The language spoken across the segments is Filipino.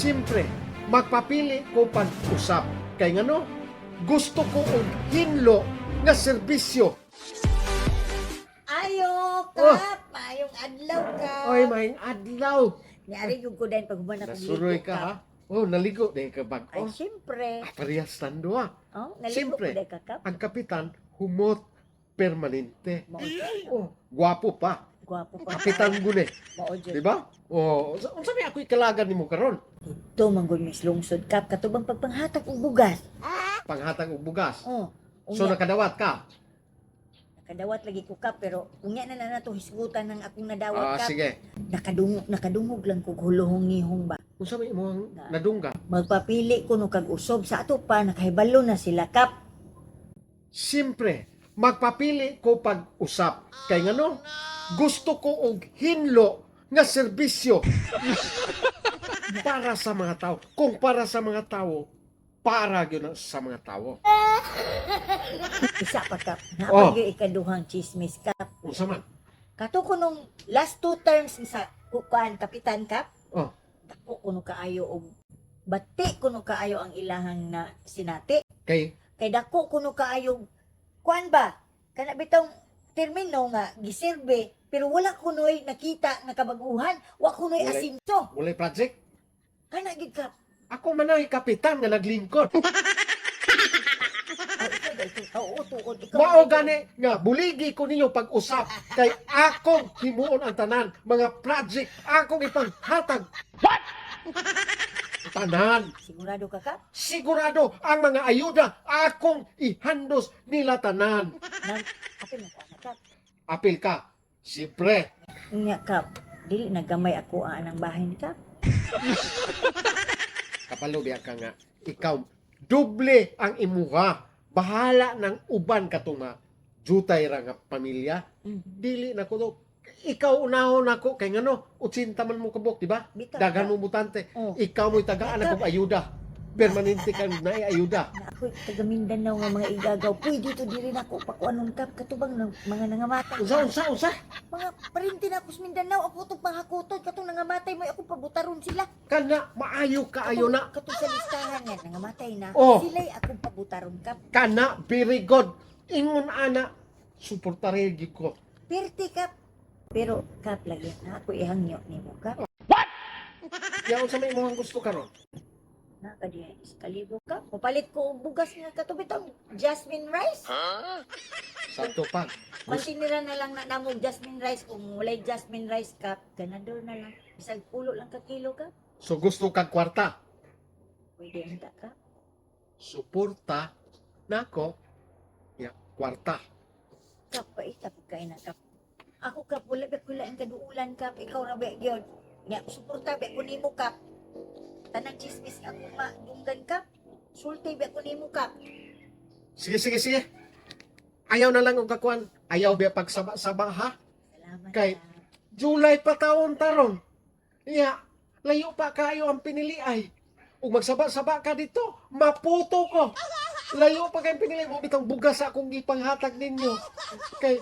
Siyempre, magpapili ko pag-usap. Kay ngano, gusto ko og hinlo nga serbisyo. Ayo, Kap! Ayong adlaw, Kap! Oy, maing adlaw. Niari yung ko din pag human ako Nasuroy ka, ha? Oh, naligo din ka bag. Ay, Oh, siyempre. parehas tando, ha? Oh, naligo Siyempre. ko din ka, Kap. Ang kapitan, humot permanente. Maojo. Oh, gwapo pa. Gwapo pa. Kapitan gune. Maojo. Di ba? Oh, unsa may ako'y kalagan nimo karon? Ito, manggol mis lungsod, Kap. Katubang pagpanghatag og bugas. Panghatag og bugas. Oh. So nakadawat ka? Nakadawat lagi ko, Kap. Pero unya na na to hisgutan ng akong Ah, nadawat, Kap. sige. Nakadungog lang kog huluhong-ngihong ba. Unsa may imong nadungga? Magpapili ko no kag usob sa ato pa nakahibalo na sila, Kap. Siyempre, magpapili ko pag-usap. Kay ngano, gusto ko og hinlo nga serbisyo para sa mga tao. Kung para sa mga tao, para gyud sa mga tao. Isa pa, Kap. Oh. Napagyo ikaduhang chismis, Kap. Unsa man? Kato ko nung last 2 terms sa kuan Kapitan, Kap. Oh, Dako kuno kaayo og bati kuno kaayo ang ilahang na sinati. kay Kay dako kuno kaayo kuan ba? Kana bitong termino nga giserbe pero wala kunoy nakita nga kabaguhan, wa kunoy Walay. asinto. walay project. Kana gid, Kap. Ako man ay kapitan nga naglingkod. Oo, tuod ikaw. Mao gani nga buligi ko ninyo pag-usap kay akong himuon ang tanan, mga project akong ipanghatag. What? Tanan. Sigurado ka, Kap? Sigurado ang mga ayuda akong ihandos nila tanan. Nang apil mo ka, Kap. Apil ka. Siyempre. Unya, Kap. Dili nagamay ako ang anang bahay ni Kap. Kapalo biya ka nga. Ikaw, doble ang imuha. Bahala ng uban katong jutay ra nga pamilya. Dili na ko do. Ikaw unahon ako kay ngano, 80 man mo kabok, di ba? Bitaw, Dagan Kap. mo mutante. Oh. Ikaw mo'y tagaan akong ayuda. Permanente kang ayuda. Na ako'y taga Mindanao nga mga igagaw. Pwede dito diri na ako pakuanong, Kap. Katubang ng mga nangamatay. Unsa? Mga parinti na ako sa Mindanao. Ako itong panghakutod. Katong nangamatay mo. Ako pabutaron sila. Kana maayo kaayo na. Katong sa listahan nga. Nangamatay na. Oh. Sila'y akong pabutaron, Kap. Kana very good. Ingon ana, suportare gyud ko. Perti, Kap. Pero, Kap, lagi na ako ihangyo ni mo, Kap. Ya unsa may imong gusto karon? Nakadiya kalibo, Kap. Mapalit ko og bugas nga katubitang jasmine rice. Sakto pa. Masinira na lang na namog jasmine rice. Kung walay jasmine rice, Kap, ganador na lang. Isang pulo lang ka kilo, Kap. So gusto kag kwarta. Pwede ang Kap. Suporta nako. Ya, kwarta. Kap, paita pagkain na, Kap. Ako, Kap, wala ba kula ang kaduulan, Kap. Ikaw na ba yun? Nga, suporta ba ko nimo, Kap. Tanang chismis ako madunggan, Kap. Sulti ba ko nimo, Kap. Sige. Ayaw na lang og kakuan. Ayaw biya pagsaba-saba ha. Salamat, Kay- Kap. July pa taon taron. Ya, layo pa kayo ang pinili ay. Ug magsaba-saba ka dito, maputo ko. Layo pa kay pinili mo bitong bugas akong gipanghatag ninyo. Kay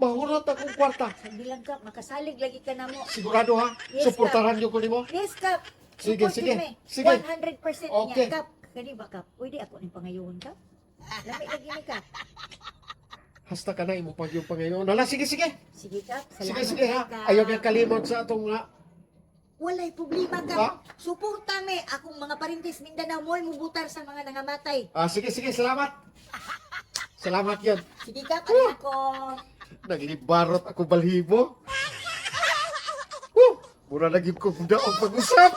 bahurot akong kwarta. Sabi lang, Kap, makasalig lagi ka na mo. Sigurado ha? Yes, Suportahan niyo ko nimo. Yes, Kap. Sige, Support sige. kami. Sige. 100% Okay. niya, Kap. Kani ba, Kap? Pwede ako ng pangayon, Kap? Lami lagi ni, Kap. Hasta ka na imo pag yung pangayon. Nala, sige. Sige, Kap. Salamat, Sige ha. Kap. Ayaw kang kalimot sa atong Walay problema, Ha? Kap. Suporta me. Akong mga parintis Mindanao mo'y mubutar sa mga nangamatay. sige, salamat. Salamat yan. Sige, Kap. Ano ako? Naglibarot ako balhibo. Mura lagi ko daog pag-usap.